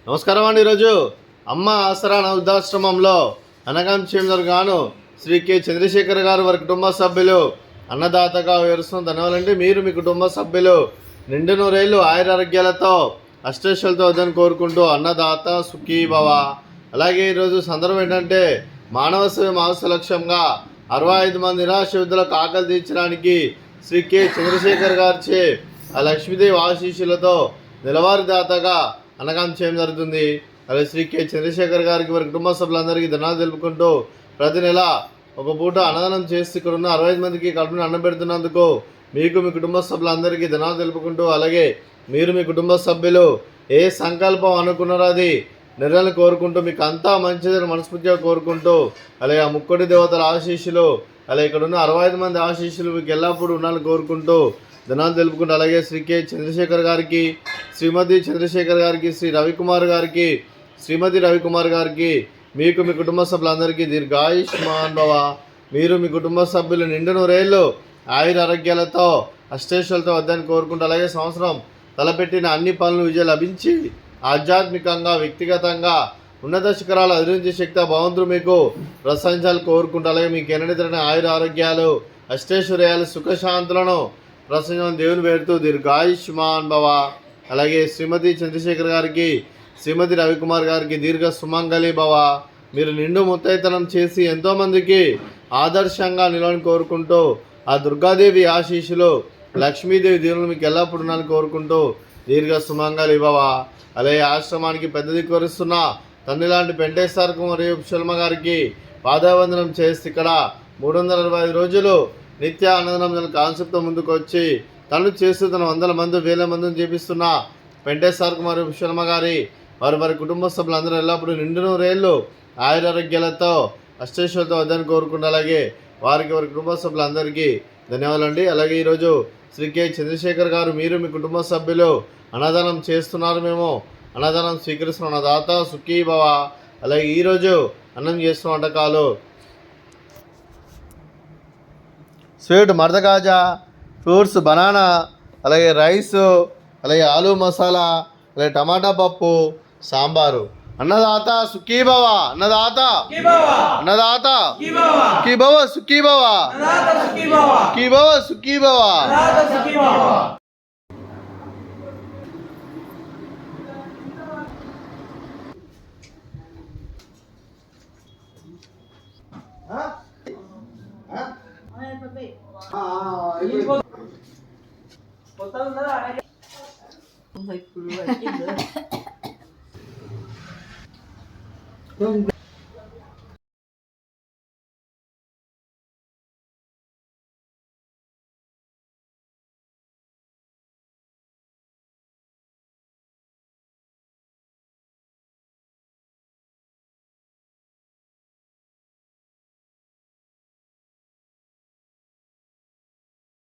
నమస్కారం అండి. ఈరోజు అమ్మ ఆసరా వృద్ధాశ్రమంలో అనగాంక్షేమర్ గాను శ్రీ కె చంద్రశేఖర్ గారు వారి కుటుంబ సభ్యులు అన్నదాతగా వివరిస్తున్న ధన్యవాదాలండి. మీరు మీ కుటుంబ సభ్యులు నిండు నూరేళ్ళు ఆయురారోగ్యాలతో అష్టైశ్వర్యాలతో వద్దని కోరుకుంటూ అన్నదాత సుఖీ భవ. అలాగే ఈరోజు సందర్భం ఏంటంటే మానవ సేవ మానవ లక్ష్యంగా 65 మంది నిరాశ వృద్ధులకు ఆకలి తీర్చడానికి శ్రీ కె చంద్రశేఖర్ గారిచే ఆ లక్ష్మీదేవి ఆశీస్సులతో నెలవారీదాతగా అన్నదానం చేయడం జరుగుతుంది. అలాగే శ్రీ కె చంద్రశేఖర్ గారికి వారి కుటుంబ సభ్యులందరికీ ధన్యవాదాలు తెలుపుకుంటూ ప్రతి నెల ఒక పూట అన్నదానం చేసి ఇక్కడ ఉన్న 65 మందికి కడుపుని అన్నం పెడుతున్నందుకు మీకు మీ కుటుంబ సభ్యులందరికీ ధన్యవాదాలు తెలుపుకుంటూ, అలాగే మీరు మీ కుటుంబ సభ్యులు ఏ సంకల్పం అనుకున్నారో అది నిర్ణయాలు కోరుకుంటూ మీకు అంతా మంచిదని మనస్ఫూర్తిగా కోరుకుంటూ, అలాగే ఆ ముక్కోటి దేవతల ఆశీస్సులు, అలాగే ఇక్కడ ఉన్న 65 మంది ఆశీస్సులు మీకు ఎల్లప్పుడూ ఉండాలని కోరుకుంటూ ధన్యవాదాలు తెలుపుకుంటూ, అలాగే శ్రీ కె చంద్రశేఖర్ గారికి, శ్రీమతి చంద్రశేఖర్ గారికి, శ్రీ రవికుమార్ గారికి, శ్రీమతి రవికుమార్ గారికి, మీకు మీ కుటుంబ సభ్యులందరికీ దీర్ఘాయుష్మాన్ భవ. మీరు మీ కుటుంబ సభ్యులు నిండు నూరేళ్ళు ఆయుర ఆరోగ్యాలతో అష్టైశ్వర్యాలతో వద్దని కోరుకుంటూ, అలాగే సంవత్సరం తలపెట్టిన అన్ని పనులు విజయం లభించి ఆధ్యాత్మికంగా వ్యక్తిగతంగా ఉన్నత శిఖరాలు అధిరించే శక్తి భగవంతుడు మీకు ప్రశంసాలు కోరుకుంటూ, అలాగే మీకు ఎన్నడైన ఆయుర ఆరోగ్యాలు అష్టైశ్వర్యాలు సుఖశాంతులను ప్రసంగం దేవుని పేరుతూ దీర్ఘాయుష్మాన్ భవ. అలాగే శ్రీమతి చంద్రశేఖర్ గారికి, శ్రీమతి రవికుమార్ గారికి దీర్ఘ సుమంగళి భవ. మీరు నిండు ముత్తైతనం చేసి ఎంతోమందికి ఆదర్శంగా నిలవని కోరుకుంటూ, ఆ దుర్గాదేవి ఆశీస్సులు లక్ష్మీదేవి దేవుని మీకు ఎల్లప్పుడూ ఉండాలని కోరుకుంటూ దీర్ఘ సుమంగళి భవ. అలాగే ఆశ్రమానికి పెద్ద దిక్కువరిస్తున్న తండ్రి లాంటి పెంటేశ్వర మరియు శల్మ గారికి పాదావందనం చేసి ఇక్కడ 365 రోజులు నిత్య అన్నదానం కాన్సెప్ట్తో ముందుకు వచ్చి తను చేస్తూ తన 100 మంది 1000 మందిని చేపిస్తున్న పెంటేశ్వర కుమార్ శర్మ గారి వారి కుటుంబ సభ్యులందరూ ఎల్లప్పుడూ నిండు నూరేళ్ళు ఆయురారోగ్యాలతో అష్టైశ్వర్యాలతో వద్దని కోరుకుంటూ, అలాగే వారి కుటుంబ సభ్యులందరికీ ధన్యవాదాలండి. అలాగే ఈరోజు శ్రీ కె చంద్రశేఖర్ గారు మీరు మీ కుటుంబ సభ్యులు అన్నదానం చేస్తున్నారు, మేము అన్నదానం స్వీకరిస్తున్న అన్నదాత సుఖీ భవ. అలాగే ఈరోజు అన్నం చేస్తున్న వంటకాలు స్వీట్ మర్దకాజా, ఫ్రూట్స్ బనానా, అలాగే రైసు, అలాగే ఆలూ మసాలా, అలాగే టమాటా పప్పు, సాంబారు. అన్నదాత సుఖీ భవ, అన్నదాత అన్నదాత సుఖీ భవ, సుఖీ భవ, సుఖీ భవ, సుఖీ భవ. ఇప్పుడు